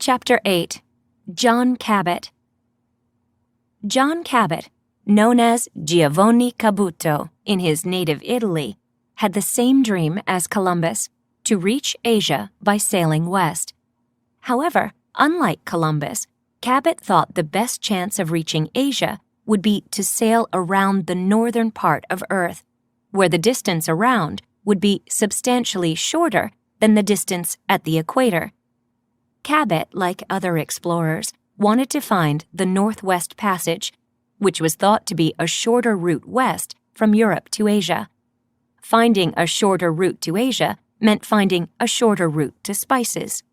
Chapter 8. John Cabot. John Cabot, known as Giovanni Cabuto in his native Italy, had the same dream as Columbus, to reach Asia by sailing west. However, unlike Columbus, Cabot thought the best chance of reaching Asia would be to sail around the northern part of Earth, where the distance around would be substantially shorter than the distance at the equator. Cabot, like other explorers, wanted to find the Northwest Passage, which was thought to be a shorter route west from Europe to Asia. Finding a shorter route to Asia meant finding a shorter route to spices.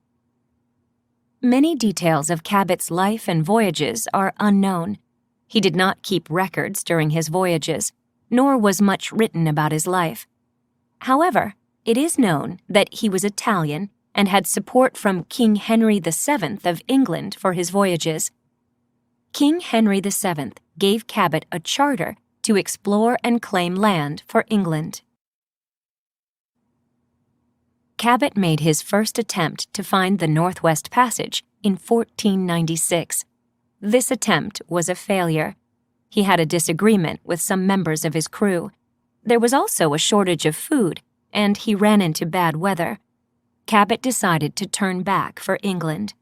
Many details of Cabot's life and voyages are unknown. He did not keep records during his voyages, nor was much written about his life. However, it is known that he was Italian and had support from King Henry VII of England for his voyages. King Henry VII gave Cabot a charter to explore and claim land for England. Cabot made his first attempt to find the Northwest Passage in 1496. This attempt was a failure. He had a disagreement with some members of his crew. There was also a shortage of food, and he ran into bad weather. Cabot decided to turn back for England.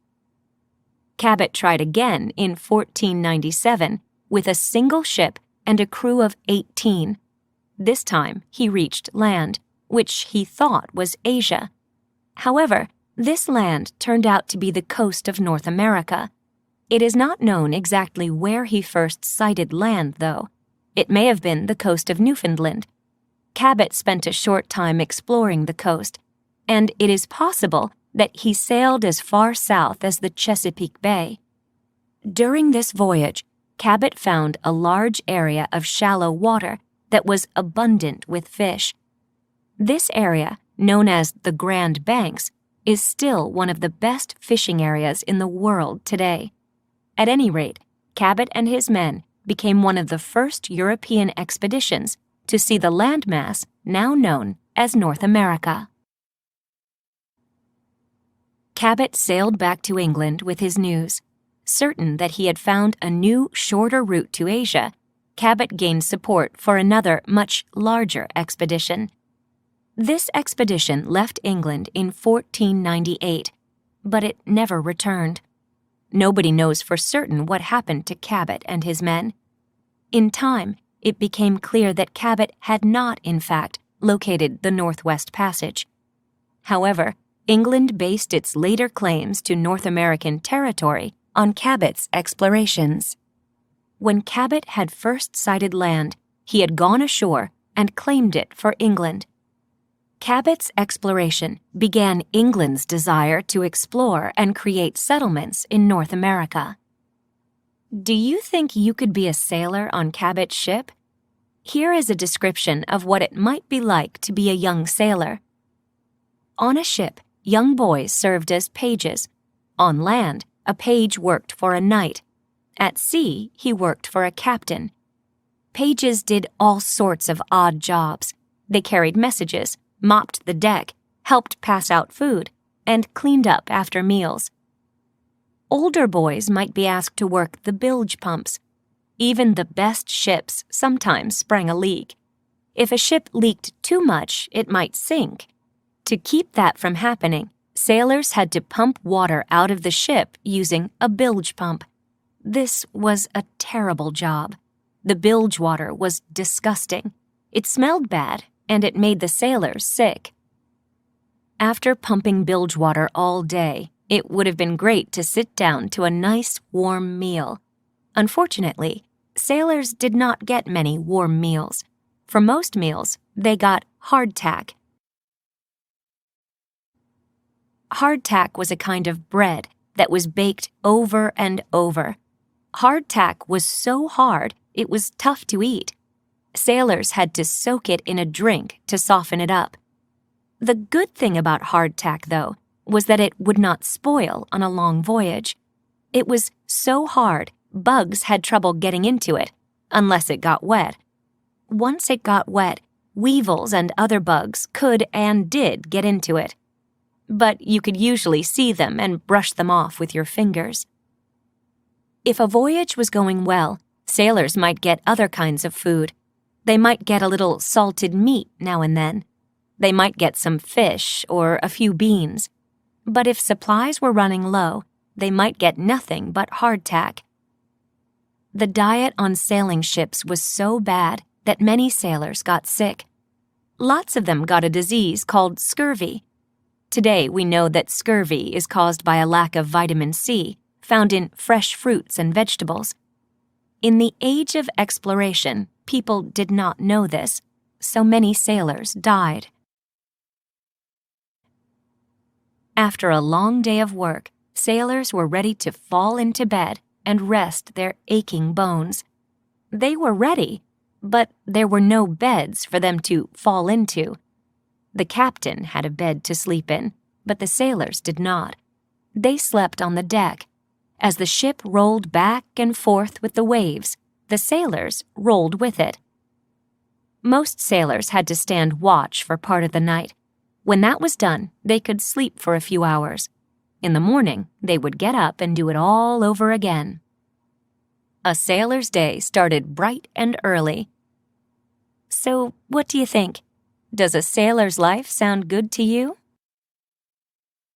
Cabot tried again in 1497 with a single ship and a crew of 18. This time he reached land, which he thought was Asia. However, this land turned out to be the coast of North America. It is not known exactly where he first sighted land, though. It may have been the coast of Newfoundland. Cabot spent a short time exploring the coast, and it is possible that he sailed as far south as the Chesapeake Bay. During this voyage, Cabot found a large area of shallow water that was abundant with fish. This area, known as the Grand Banks, is still one of the best fishing areas in the world today. At any rate, Cabot and his men became one of the first European expeditions to see the landmass now known as North America. Cabot sailed back to England with his news. Certain that he had found a new, shorter route to Asia, Cabot gained support for another, much larger expedition. This expedition left England in 1498, but it never returned. Nobody knows for certain what happened to Cabot and his men. In time, it became clear that Cabot had not, in fact, located the Northwest Passage. However, England based its later claims to North American territory on Cabot's explorations. When Cabot had first sighted land, he had gone ashore and claimed it for England. Cabot's exploration began England's desire to explore and create settlements in North America. Do you think you could be a sailor on Cabot's ship? Here is a description of what it might be like to be a young sailor. On a ship, young boys served as pages. On land, a page worked for a knight. At sea, he worked for a captain. Pages did all sorts of odd jobs. They carried messages, mopped the deck, helped pass out food, and cleaned up after meals. Older boys might be asked to work the bilge pumps. Even the best ships sometimes sprang a leak. If a ship leaked too much, it might sink. To keep that from happening, sailors had to pump water out of the ship using a bilge pump. This was a terrible job. The bilge water was disgusting. It smelled bad, and it made the sailors sick. After pumping bilge water all day, it would have been great to sit down to a nice warm meal. Unfortunately, sailors did not get many warm meals. For most meals, they got hardtack. Hardtack was a kind of bread that was baked over and over. Hardtack was so hard it was tough to eat. Sailors had to soak it in a drink to soften it up. The good thing about hardtack, though, was that it would not spoil on a long voyage. It was so hard, bugs had trouble getting into it, unless it got wet. Once it got wet, weevils and other bugs could and did get into it. but you could usually see them and brush them off with your fingers. If a voyage was going well, sailors might get other kinds of food. They might get a little salted meat now and then. They might get some fish or a few beans. But if supplies were running low, they might get nothing but hardtack. The diet on sailing ships was so bad that many sailors got sick. Lots of them got a disease called scurvy. Today we know that scurvy is caused by a lack of vitamin C, found in fresh fruits and vegetables. In the age of exploration, people did not know this, so many sailors died. After a long day of work, sailors were ready to fall into bed and rest their aching bones. They were ready, but there were no beds for them to fall into. The captain had a bed to sleep in, but the sailors did not. They slept on the deck. As the ship rolled back and forth with the waves, the sailors rolled with it. Most sailors had to stand watch for part of the night. When that was done, they could sleep for a few hours. In the morning, they would get up and do it all over again. A sailor's day started bright and early. So, what do you think? Does a sailor's life sound good to you?